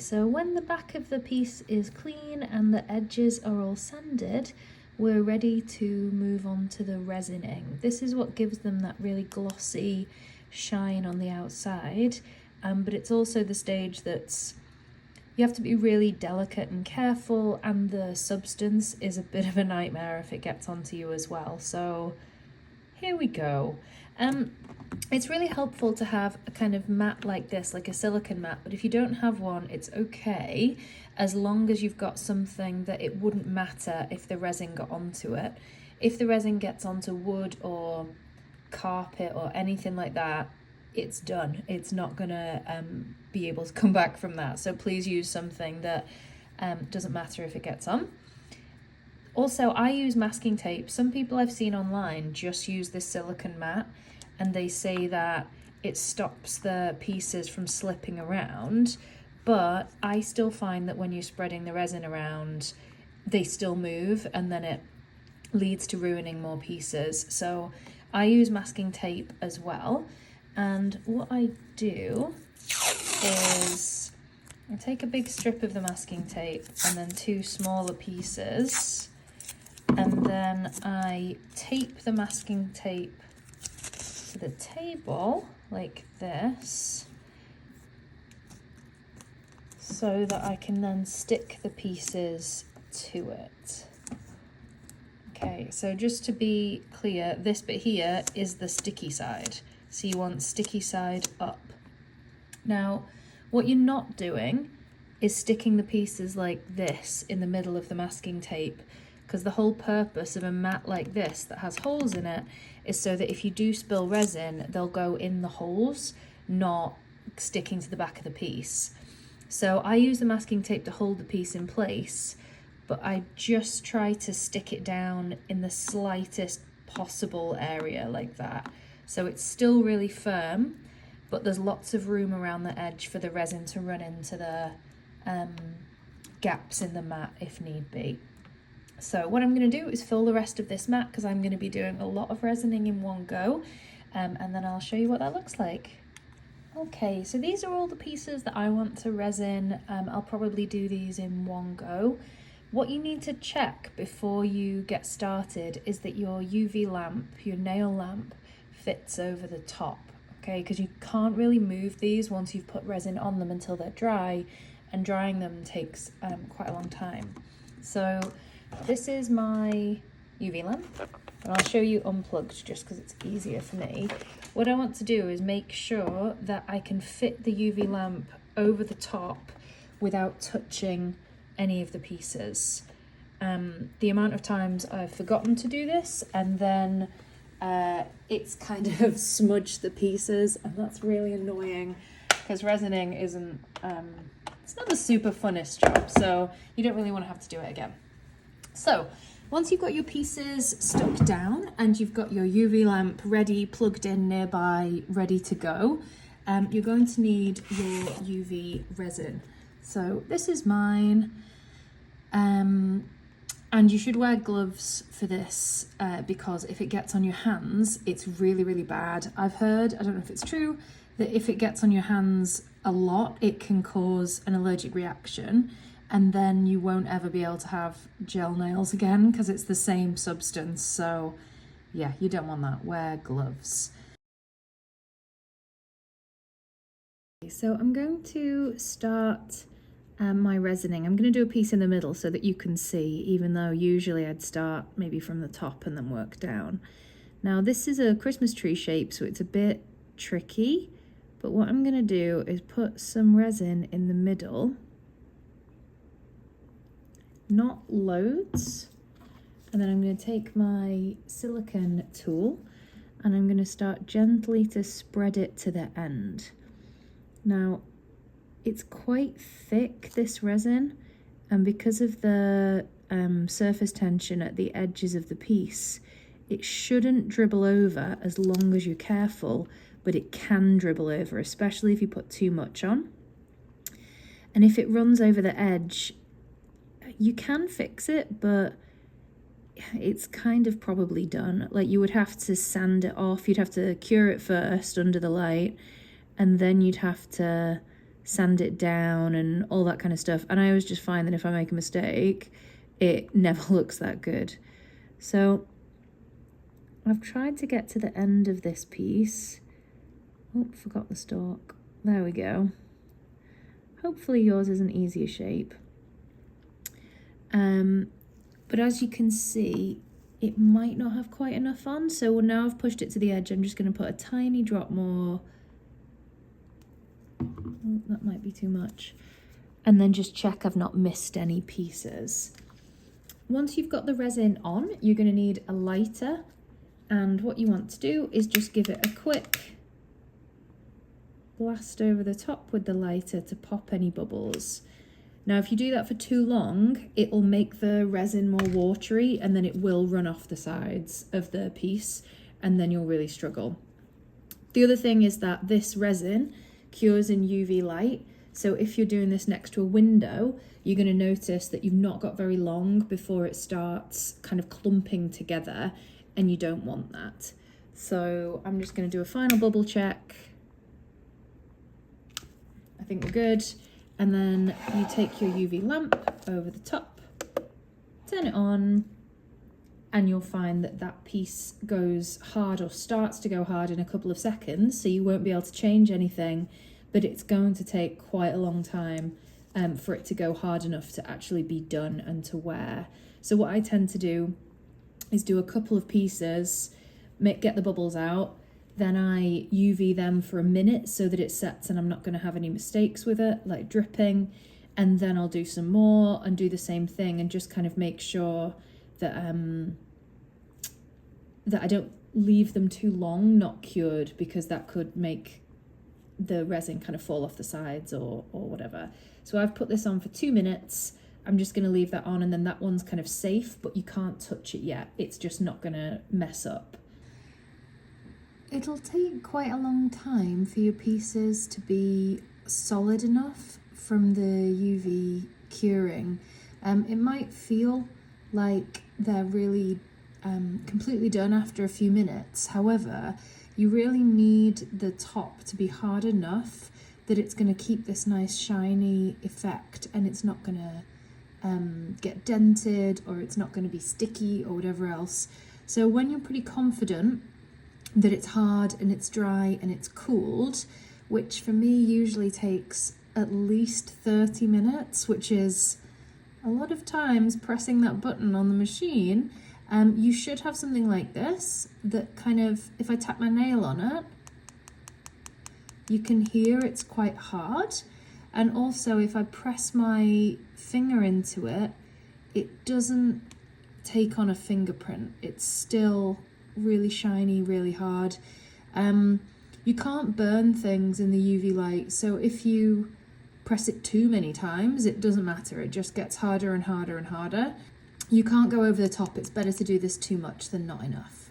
So when the back of the piece is clean and the edges are all sanded, we're ready to move on to the resining. This is what gives them that really glossy shine on the outside, but it's also the stage that's, you have to be really delicate and careful, and the substance is a bit of a nightmare if it gets onto you as well. So here we go. It's really helpful to have a kind of mat like this, like a silicone mat, but if you don't have one, it's okay, as long as you've got something that it wouldn't matter if the resin got onto it. If the resin gets onto wood or carpet or anything like that, it's done. It's not gonna be able to come back from that. So please use something that doesn't matter if it gets on. Also, I use masking tape. Some people I've seen online just use this silicone mat, and they say that it stops the pieces from slipping around, but I still find that when you're spreading the resin around, they still move, and then it leads to ruining more pieces. So I use masking tape as well, and what I do is I take a big strip of the masking tape and then 2 smaller pieces, and then I tape the masking tape to the table like this, so that I can then stick the pieces to it. Okay, so just to be clear, this bit here is the sticky side. So you want sticky side up. Now, what you're not doing is sticking the pieces like this in the middle of the masking tape, because the whole purpose of a mat like this that has holes in it is so that if you do spill resin, they'll go in the holes, not sticking to the back of the piece. So I use the masking tape to hold the piece in place, but I just try to stick it down in the slightest possible area like that. So it's still really firm, but there's lots of room around the edge for the resin to run into the gaps in the mat if need be. So what I'm going to do is fill the rest of this mat, because I'm going to be doing a lot of resining in one go, and then I'll show you what that looks like. Okay, so these are all the pieces that I want to resin. I'll probably do these in one go. What you need to check before you get started is that your UV lamp, your nail lamp, fits over the top, okay? Because you can't really move these once you've put resin on them until they're dry, and drying them takes quite a long time. So this is my UV lamp, and I'll show you unplugged just because it's easier for me. What I want to do is make sure that I can fit the UV lamp over the top without touching any of the pieces. The amount of times I've forgotten to do this, and then it's kind of smudged the pieces, and that's really annoying, because resining isn't, it's not the super funnest job, so you don't really want to have to do it again. So once you've got your pieces stuck down and you've got your UV lamp ready, plugged in nearby, ready to go, you're going to need your UV resin. So this is mine, and you should wear gloves for this, because if it gets on your hands, it's really, really bad. I've heard, I don't know if it's true, that if it gets on your hands a lot, it can cause an allergic reaction, and then you won't ever be able to have gel nails again, because it's the same substance. So yeah, you don't want that. Wear gloves. So I'm going to start my resining. I'm going to do a piece in the middle so that you can see, even though usually I'd start maybe from the top and then work down. Now this is a Christmas tree shape, so it's a bit tricky, but what I'm going to do is put some resin in the middle, not loads, and then I'm going to take my silicone tool and I'm going to start gently to spread it to the end. Now it's quite thick, this resin, and because of the surface tension at the edges of the piece, it shouldn't dribble over as long as you're careful, but it can dribble over, especially if you put too much on. And if it runs over the edge, you can fix it, but it's kind of probably done. Like, you would have to sand it off, you'd have to cure it first under the light, and then you'd have to sand it down and all that kind of stuff. And I always just find that if I make a mistake, it never looks that good. So I've tried to get to the end of this piece. Oh, forgot the stalk. There we go. Hopefully yours is an easier shape. But as you can see, it might not have quite enough on. So now I've pushed it to the edge, I'm just going to put a tiny drop more. Oh, that might be too much. And then just check I've not missed any pieces. Once you've got the resin on, you're going to need a lighter. And what you want to do is just give it a quick blast over the top with the lighter to pop any bubbles. Now, if you do that for too long, it will make the resin more watery and then it will run off the sides of the piece and then you'll really struggle. The other thing is that this resin cures in UV light. So if you're doing this next to a window, you're going to notice that you've not got very long before it starts kind of clumping together, and you don't want that. So I'm just going to do a final bubble check. I think we're good. And then you take your UV lamp over the top, turn it on, and you'll find that that piece goes hard or starts to go hard in a couple of seconds. So you won't be able to change anything, but it's going to take quite a long time for it to go hard enough to actually be done and to wear. So what I tend to do is do a couple of pieces, get the bubbles out, then I UV them for a minute so that it sets and I'm not going to have any mistakes with it, like dripping, and then I'll do some more and do the same thing and just kind of make sure that that I don't leave them too long not cured, because that could make the resin kind of fall off the sides or whatever. So I've put this on for 2 minutes. I'm just going to leave that on, and then that one's kind of safe, but you can't touch it yet. It's just not going to mess up. It'll take quite a long time for your pieces to be solid enough from the UV curing. It might feel like they're really completely done after a few minutes. However, you really need the top to be hard enough that it's going to keep this nice shiny effect, and it's not going to get dented, or it's not going to be sticky or whatever else. So when you're pretty confident that it's hard and it's dry and it's cooled, which for me usually takes at least 30 minutes, which is a lot of times pressing that button on the machine, you should have something like this that kind of, if I tap my nail on it, you can hear it's quite hard. And also if I press my finger into it, it doesn't take on a fingerprint. It's still really shiny, really hard. You can't burn things in the UV light, so if you press it too many times, it doesn't matter, it just gets harder and harder and harder. You can't go over the top. It's better to do this too much than not enough.